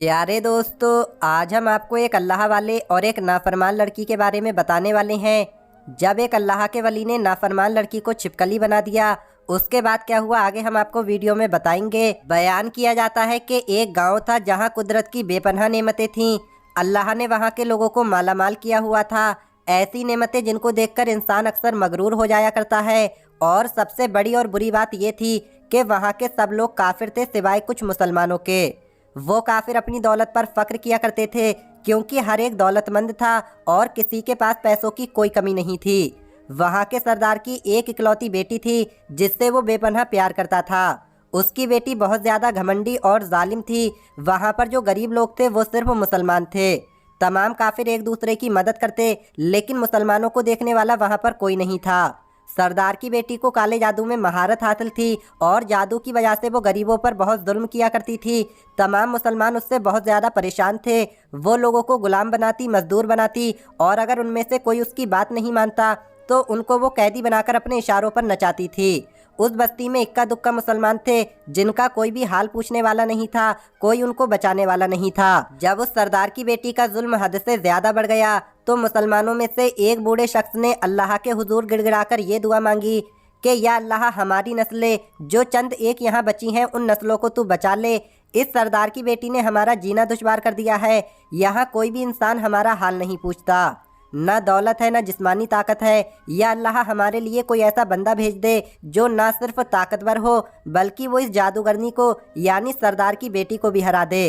प्यारे दोस्तों, आज हम आपको एक अल्लाह वाले और एक नाफरमान लड़की के बारे में बताने वाले हैं। जब एक अल्लाह के वली ने नाफरमान लड़की को छिपकली बना दिया, उसके बाद क्या हुआ आगे हम आपको वीडियो में बताएंगे। बयान किया जाता है कि एक गांव था जहां कुदरत की बेपनाह नेमतें थीं। अल्लाह ने वहां के लोगों को मालामाल किया हुआ था। ऐसी नेमतें जिनको देखकर इंसान अक्सर मगरूर हो जाया करता है। और सबसे बड़ी और बुरी बात ये थी कि वहाँ के सब लोग काफिर थे सिवाय कुछ मुसलमानों के। वो काफिर अपनी दौलत पर फख्र किया करते थे क्योंकि हर एक दौलतमंद था और किसी के पास पैसों की कोई कमी नहीं थी। वहाँ के सरदार की एक इकलौती बेटी थी जिससे वो बेपनाह प्यार करता था। उसकी बेटी बहुत ज़्यादा घमंडी और जालिम थी। वहाँ पर जो गरीब लोग थे वो सिर्फ मुसलमान थे। तमाम काफिर एक दूसरे की मदद करते, लेकिन मुसलमानों को देखने वाला वहाँ पर कोई नहीं था। सरदार की बेटी को काले जादू में महारत हासिल थी और जादू की वजह से वो गरीबों पर बहुत जुल्म किया करती थी। तमाम मुसलमान उससे बहुत ज़्यादा परेशान थे। वो लोगों को गुलाम बनाती, मजदूर बनाती और अगर उनमें से कोई उसकी बात नहीं मानता तो उनको वो कैदी बनाकर अपने इशारों पर नचाती थी। उस बस्ती में इक्का दुक्का मुसलमान थे जिनका कोई भी हाल पूछने वाला नहीं था, कोई उनको बचाने वाला नहीं था। जब उस सरदार की बेटी का जुल्म हद से ज्यादा बढ़ गया तो मुसलमानों में से एक बूढ़े शख्स ने अल्लाह के हुजूर गिड़गिड़ाकर ये दुआ मांगी कि या अल्लाह, हमारी नस्लें जो चंद एक यहाँ बची हैं उन नस्लों को तू बचा ले। इस सरदार की बेटी ने हमारा जीना दुश्वार कर दिया है। यहाँ कोई भी इंसान हमारा हाल नहीं पूछता। न दौलत है, न जिस्मानी ताकत है। या अल्लाह, हमारे लिए कोई ऐसा बंदा भेज दे जो ना सिर्फ ताकतवर हो बल्कि वो इस जादूगरनी को यानी सरदार की बेटी को भी हरा दे।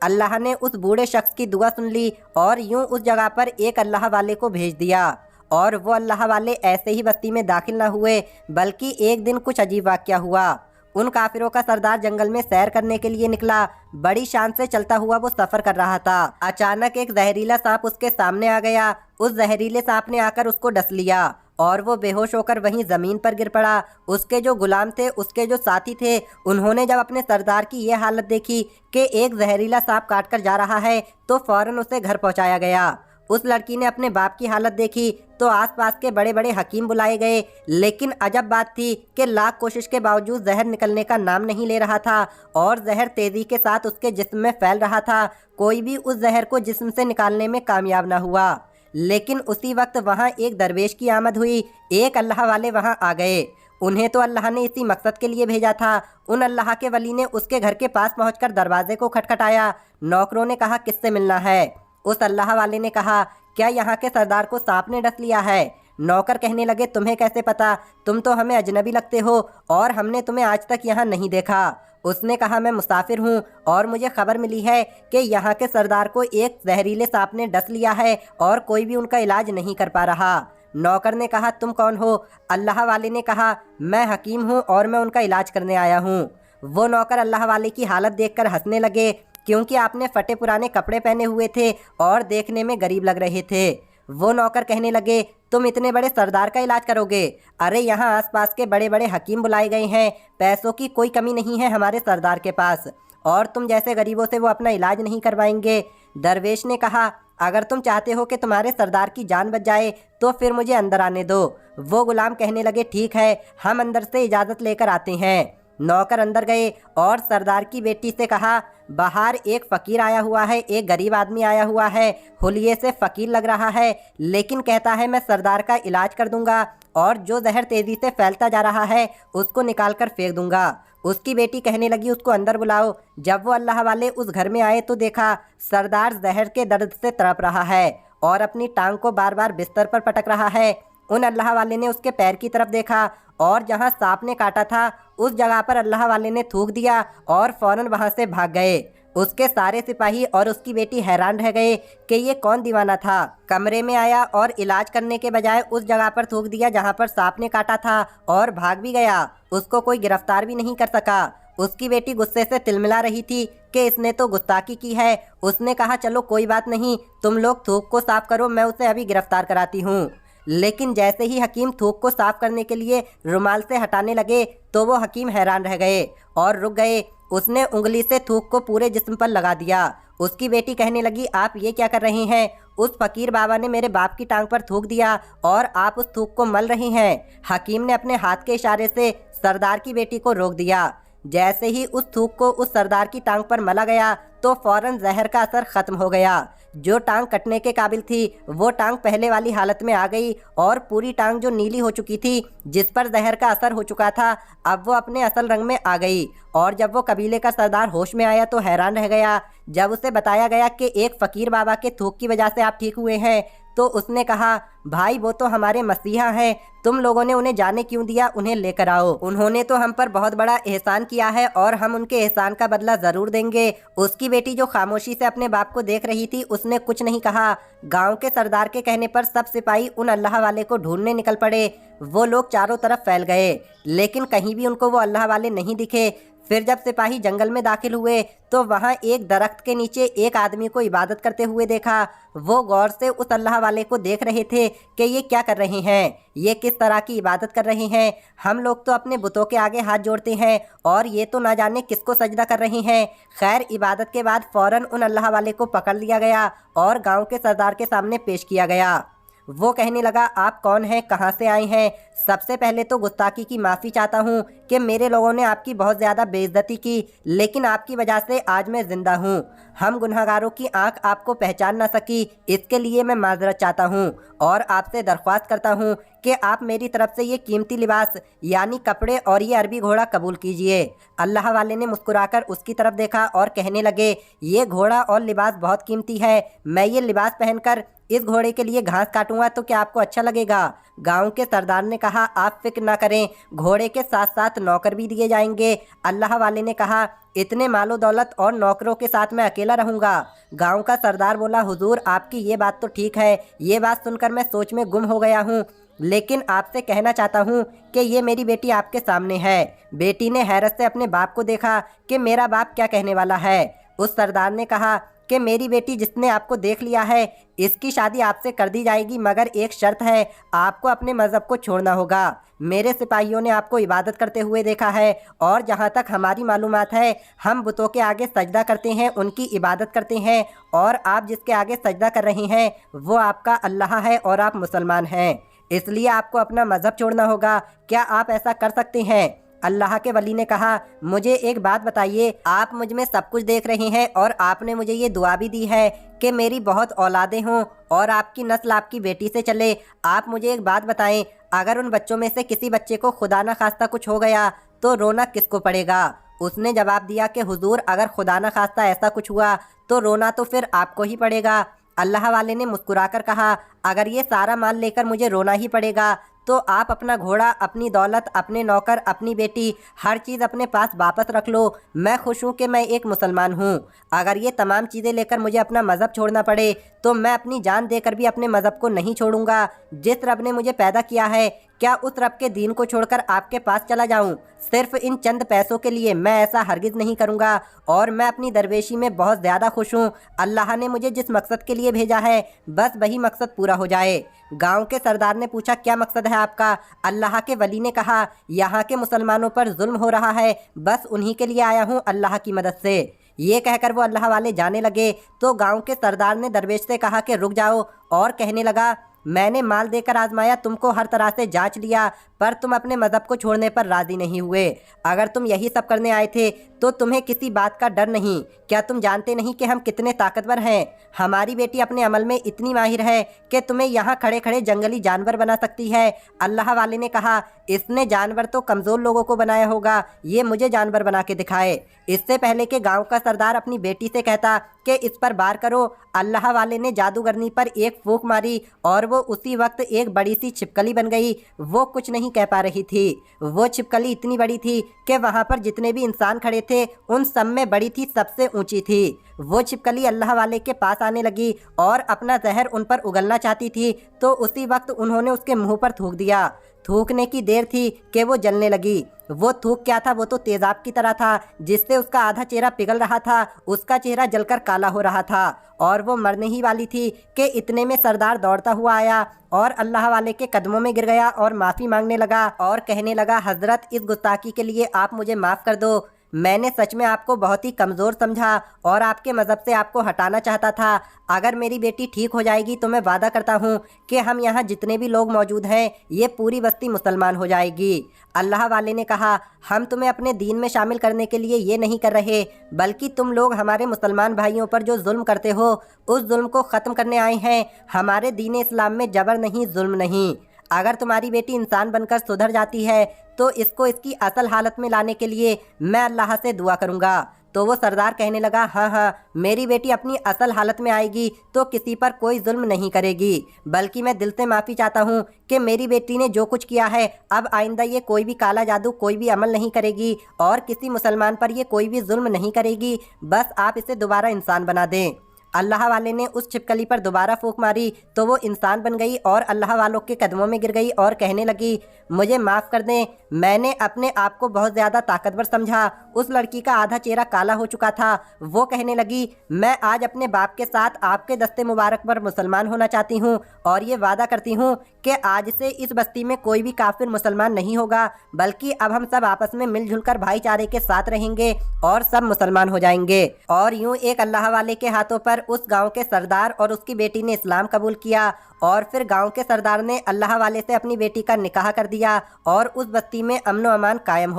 अल्लाह ने उस बूढ़े शख्स की दुआ सुन ली और यूं उस जगह पर एक अल्लाह वाले को भेज दिया। और वो अल्लाह वाले ऐसे ही बस्ती में दाखिल न हुए बल्कि एक दिन कुछ अजीब वाक़या हुआ। उन काफिरों का सरदार जंगल में सैर करने के लिए निकला। बड़ी शान से चलता हुआ वो सफर कर रहा था। अचानक एक जहरीला सांप उसके सामने आ गया। उस जहरीले सांप ने आकर उसको डस लिया और वो बेहोश होकर वहीं जमीन पर गिर पड़ा। उसके जो गुलाम थे, उसके जो साथी थे, उन्होंने जब अपने सरदार की ये हालत देखी कि एक जहरीला सांप काट कर जा रहा है तो फौरन उसे घर पहुंचाया गया। उस लड़की ने अपने बाप की हालत देखी तो आसपास के बड़े बड़े हकीम बुलाए गए, लेकिन अजब बात थी कि लाख कोशिश के बावजूद जहर निकलने का नाम नहीं ले रहा था और जहर तेजी के साथ उसके जिस्म में फैल रहा था। कोई भी उस जहर को जिस्म से निकालने में कामयाब ना हुआ। लेकिन उसी वक्त वहाँ एक दरवेश की आमद हुई। एक अल्लाह वाले वहाँ आ गए। उन्हें तो अल्लाह ने इसी मकसद के लिए भेजा था। उन अल्लाह के वली ने उसके घर के पास पहुंचकर दरवाजे को खटखटाया। नौकरों ने कहा, किससे मिलना है? उस अल्लाह वाले ने कहा, क्या यहाँ के सरदार को सांप ने डस लिया है? नौकर कहने लगे, तुम्हें कैसे पता? तुम तो हमें अजनबी लगते हो और हमने तुम्हें आज तक यहाँ नहीं देखा। उसने कहा, मैं मुसाफिर हूँ और मुझे खबर मिली है कि यहाँ के सरदार को एक जहरीले सांप ने डस लिया है और कोई भी उनका इलाज नहीं कर पा रहा। नौकर ने कहा, तुम कौन हो? अल्लाह वाले ने कहा, मैं हकीम हूँ और मैं उनका इलाज करने आया हूँ। वो नौकर अल्लाह वाले की हालत देखकर हंसने लगे क्योंकि आपने फटे पुराने कपड़े पहने हुए थे और देखने में गरीब लग रहे थे। वो नौकर कहने लगे, तुम इतने बड़े सरदार का इलाज करोगे? अरे यहाँ आसपास के बड़े बड़े हकीम बुलाए गए हैं, पैसों की कोई कमी नहीं है हमारे सरदार के पास, और तुम जैसे गरीबों से वो अपना इलाज नहीं करवाएंगे। दरवेश ने कहा, अगर तुम चाहते हो कि तुम्हारे सरदार की जान बच जाए तो फिर मुझे अंदर आने दो। वो गुलाम कहने लगे, ठीक है, हम अंदर से इजाज़त लेकर आते हैं। नौकर अंदर गए और सरदार की बेटी से कहा, बाहर एक फ़कीर आया हुआ है, एक गरीब आदमी आया हुआ है, हुलिये से फ़कीर लग रहा है, लेकिन कहता है मैं सरदार का इलाज कर दूंगा और जो जहर तेज़ी से फैलता जा रहा है उसको निकाल कर फेंक दूंगा। उसकी बेटी कहने लगी, उसको अंदर बुलाओ। जब वो अल्लाह वाले उस घर में आए तो देखा सरदार जहर के दर्द से तड़प रहा है और अपनी टांग को बार बार बिस्तर पर पटक रहा है। उन अल्लाह वाले ने उसके पैर की तरफ देखा और जहां सांप ने काटा था उस जगह पर अल्लाह वाले ने थूक दिया और फौरन वहां से भाग गए। उसके सारे सिपाही और उसकी बेटी हैरान रह गए कि ये कौन दीवाना था। कमरे में आया और इलाज करने के बजाय उस जगह पर थूक दिया जहां पर सांप ने काटा था और भाग भी गया। उसको कोई गिरफ्तार भी नहीं कर सका। उसकी बेटी गुस्से से तिलमिला रही थी कि इसने तो गुस्ताखी की है। उसने कहा, चलो कोई बात नहीं, तुम लोग थूक को साफ करो, मैं उसे अभी गिरफ्तार कराती हूँ। लेकिन जैसे ही हकीम थूक को साफ करने के लिए रुमाल से हटाने लगे तो वो हकीम हैरान रह गए और रुक गए। उसने उंगली से थूक को पूरे जिस्म पर लगा दिया। उसकी बेटी कहने लगी, आप ये क्या कर रही हैं? उस फकीर बाबा ने मेरे बाप की टांग पर थूक दिया और आप उस थूक को मल रही हैं। हकीम ने अपने हाथ के इशारे से सरदार की बेटी को रोक दिया। जैसे ही उस थूक को उस सरदार की टांग पर मला गया तो फौरन जहर का असर ख़त्म हो गया। जो टांग कटने के काबिल थी वो टांग पहले वाली हालत में आ गई और पूरी टांग जो नीली हो चुकी थी, जिस पर जहर का असर हो चुका था, अब वो अपने असल रंग में आ गई। और जब वो कबीले का सरदार होश में आया तो हैरान रह गया। जब उसे बताया गया कि एक फ़कीर बाबा के थूक की वजह से आप ठीक हुए हैं, तो उसने कहा, भाई वो तो हमारे मसीहा हैं, तुम लोगों ने उन्हें जाने क्यों दिया, उन्हें लेकर आओ। उन्होंने तो हम पर बहुत बड़ा एहसान किया है और हम उनके एहसान का बदला ज़रूर देंगे। उसकी बेटी जो खामोशी से अपने बाप को देख रही थी, उसने कुछ नहीं कहा। गांव के सरदार के कहने पर सब सिपाही उन अल्लाह वाले को ढूंढने निकल पड़े। वो लोग चारों तरफ फैल गए, लेकिन कहीं भी उनको वो अल्लाह वाले नहीं दिखे। फिर जब सिपाही जंगल में दाखिल हुए तो वहाँ एक दरख्त के नीचे एक आदमी को इबादत करते हुए देखा। वो गौर से उस अल्लाह वाले को देख रहे थे कि ये क्या कर रहे हैं, ये किस तरह की इबादत कर रहे हैं। हम लोग तो अपने बुतों के आगे हाथ जोड़ते हैं और ये तो ना जाने किसको सजदा कर रहे हैं। खैर, इबादत के बाद फ़ौरन उन अल्लाह वाले को पकड़ लिया गया और गाँव के सरदार के सामने पेश किया गया। वो कहने लगा, आप कौन हैं, कहाँ से आए हैं? सबसे पहले तो गुस्ताखी की माफ़ी चाहता हूँ कि मेरे लोगों ने आपकी बहुत ज़्यादा बेइज्जती की, लेकिन आपकी वजह से आज मैं ज़िंदा हूँ। हम गुनहगारों की आंख आपको पहचान ना सकी, इसके लिए मैं माजरत चाहता हूँ और आपसे दरख्वास्त करता हूँ कि आप मेरी तरफ से ये कीमती लिबास यानी कपड़े और ये अरबी घोड़ा कबूल कीजिए। अल्लाह वाले ने मुस्कुराकर उसकी तरफ देखा और कहने लगे, ये घोड़ा और लिबास बहुत कीमती है। मैं ये लिबास पहनकर इस घोड़े के लिए घास काटूंगा तो क्या आपको अच्छा लगेगा? गांव के सरदार ने कहा, आप फिक्र ना करें, घोड़े के साथ साथ नौकर भी दिए जाएंगे। अल्लाह वाले ने कहा, इतने मालो दौलत और नौकरों के साथ मैं अकेला रहूंगा? गांव का सरदार बोला, हुजूर आपकी ये बात तो ठीक है, ये बात सुनकर मैं सोच में गुम हो गया हूँ, लेकिन आपसे कहना चाहता हूँ कि ये मेरी बेटी आपके सामने है। बेटी ने हैरत से अपने बाप को देखा कि मेरा बाप क्या कहने वाला है। उस सरदार ने कहा कि मेरी बेटी जिसने आपको देख लिया है, इसकी शादी आपसे कर दी जाएगी, मगर एक शर्त है, आपको अपने मज़हब को छोड़ना होगा। मेरे सिपाहियों ने आपको इबादत करते हुए देखा है और जहाँ तक हमारी मालूमात है, हम बुतों के आगे सजदा करते हैं, उनकी इबादत करते हैं, और आप जिसके आगे सजदा कर रहे हैं वो आपका अल्लाह है और आप मुसलमान हैं, इसलिए आपको अपना मज़हब छोड़ना होगा। क्या आप ऐसा कर सकते हैं? अल्लाह के वली ने कहा, मुझे एक बात बताइए, आप मुझ में सब कुछ देख रहे हैं और आपने मुझे ये दुआ भी दी है कि मेरी बहुत औलादें हों और आपकी नस्ल आपकी बेटी से चले। आप मुझे एक बात बताएं, अगर उन बच्चों में से किसी बच्चे को खुदा न खास्ता कुछ हो गया तो रोना किसको पड़ेगा? उसने जवाब दिया कि हुजूर, अगर खुदा न खास्ता ऐसा कुछ हुआ तो रोना तो फिर आपको ही पड़ेगा। अल्लाह वाले ने मुस्कुराकर कहा, अगर ये सारा माल लेकर मुझे रोना ही पड़ेगा तो आप अपना घोड़ा, अपनी दौलत, अपने नौकर, अपनी बेटी, हर चीज़ अपने पास वापस रख लो। मैं खुश हूँ कि मैं एक मुसलमान हूँ। अगर ये तमाम चीज़ें लेकर मुझे अपना मज़हब छोड़ना पड़े तो मैं अपनी जान देकर भी अपने मज़हब को नहीं छोड़ूंगा। जिस रब ने मुझे पैदा किया है, क्या उस रब के दीन को छोड़कर आपके पास चला जाऊं सिर्फ इन चंद पैसों के लिए? मैं ऐसा हरगिज़ नहीं करूंगा और मैं अपनी दरवेशी में बहुत ज़्यादा खुश हूं। अल्लाह ने मुझे जिस मकसद के लिए भेजा है बस वही मकसद पूरा हो जाए। गांव के सरदार ने पूछा, क्या मकसद है आपका? अल्लाह के वली ने कहा, यहाँ के मुसलमानों पर जुल्म हो रहा है, बस उन्हीं के लिए आया हूँ अल्लाह की मदद से। ये कहकर वो अल्लाह वाले जाने लगे तो गांव के सरदार ने दरवेश से कहा कि रुक जाओ, और कहने लगा, मैंने माल देकर आजमाया, तुमको हर तरह से जांच लिया, पर तुम अपने मज़हब को छोड़ने पर राज़ी नहीं हुए। अगर तुम यही सब करने आए थे तो तुम्हें किसी बात का डर नहीं। क्या तुम जानते नहीं कि हम कितने ताकतवर हैं? हमारी बेटी अपने अमल में इतनी माहिर है कि तुम्हें यहाँ खड़े खड़े जंगली जानवर बना सकती है। अल्लाह वाले ने कहा, इसने जानवर तो कमज़ोर लोगों को बनाया होगा, ये मुझे जानवर बना के दिखाए। इससे पहले कि गांव का सरदार अपनी बेटी से कहता कि इस पर वार करो, अल्लाह वाले ने जादूगरनी पर एक फूंक मारी और वो उसी वक्त एक बड़ी सी छिपकली बन गई। वो कुछ नहीं कह पा रही थी। वो छिपकली इतनी बड़ी थी कि वहाँ पर जितने भी इंसान खड़े थे उन सब में बड़ी थी, सबसे ऊंची थी। वो छिपकली अल्लाह वाले के पास आने लगी और अपना जहर उन पर उगलना चाहती थी, तो उसी वक्त उन्होंने उसके मुंह पर थूक दिया। थूकने की देर थी कि वो जलने लगी। वो थूक क्या था? वो तो तेजाब की तरह था, जिससे उसका आधा चेहरा पिघल रहा था, उसका चेहरा जलकर काला हो रहा था और वो मरने ही वाली थी कि इतने में सरदार दौड़ता हुआ आया और अल्लाह वाले के कदमों में गिर गया और माफ़ी मांगने लगा और कहने लगा, हजरत, इस गुस्ताखी के लिए आप मुझे माफ़ कर दो। मैंने सच में आपको बहुत ही कमज़ोर समझा और आपके मज़हब से आपको हटाना चाहता था। अगर मेरी बेटी ठीक हो जाएगी तो मैं वादा करता हूँ कि हम यहाँ जितने भी लोग मौजूद हैं ये पूरी बस्ती मुसलमान हो जाएगी। अल्लाह वाले ने कहा, हम तुम्हें अपने दीन में शामिल करने के लिए ये नहीं कर रहे, बल्कि तुम लोग हमारे मुसलमान भाइयों पर जो जुल्म करते हो उस जुल्म को ख़त्म करने आए हैं। हमारे दीन इस्लाम में जबर नहीं, जुल्म नहीं। अगर तुम्हारी बेटी इंसान बनकर सुधर जाती है तो इसको इसकी असल हालत में लाने के लिए मैं अल्लाह से दुआ करूँगा। तो वो सरदार कहने लगा, हाँ हाँ, मेरी बेटी अपनी असल हालत में आएगी तो किसी पर कोई जुल्म नहीं करेगी, बल्कि मैं दिल से माफ़ी चाहता हूँ कि मेरी बेटी ने जो कुछ किया है अब आइंदा ये कोई भी काला जादू, कोई भी अमल नहीं करेगी और किसी मुसलमान पर ये कोई भी जुल्म नहीं करेगी। बस आप इसे दोबारा इंसान बना दें। अल्लाह वाले ने उस छिपकली पर दोबारा फूंक मारी तो वो इंसान बन गई और अल्लाह वालों के कदमों में गिर गई और कहने लगी, मुझे माफ़ कर दें, मैंने अपने आप को बहुत ज़्यादा ताकतवर समझा। उस लड़की का आधा चेहरा काला हो चुका था। वो कहने लगी, मैं आज अपने बाप के साथ आपके दस्ते मुबारक पर मुसलमान होना चाहती हूँ और ये वादा करती हूँ कि आज से इस बस्ती में कोई भी काफिर मुसलमान नहीं होगा, बल्कि अब हम सब आपस में मिलजुल कर भाईचारे के साथ रहेंगे और सब मुसलमान हो जाएंगे। और यूं एक अल्लाह वाले के हाथों पर उस गांव के सरदार और उसकी बेटी ने इस्लाम कबूल किया और फिर गांव के सरदार ने अल्लाह वाले से अपनी बेटी का निकाह कर दिया और उस बस्ती में अमन व अमान कायम हो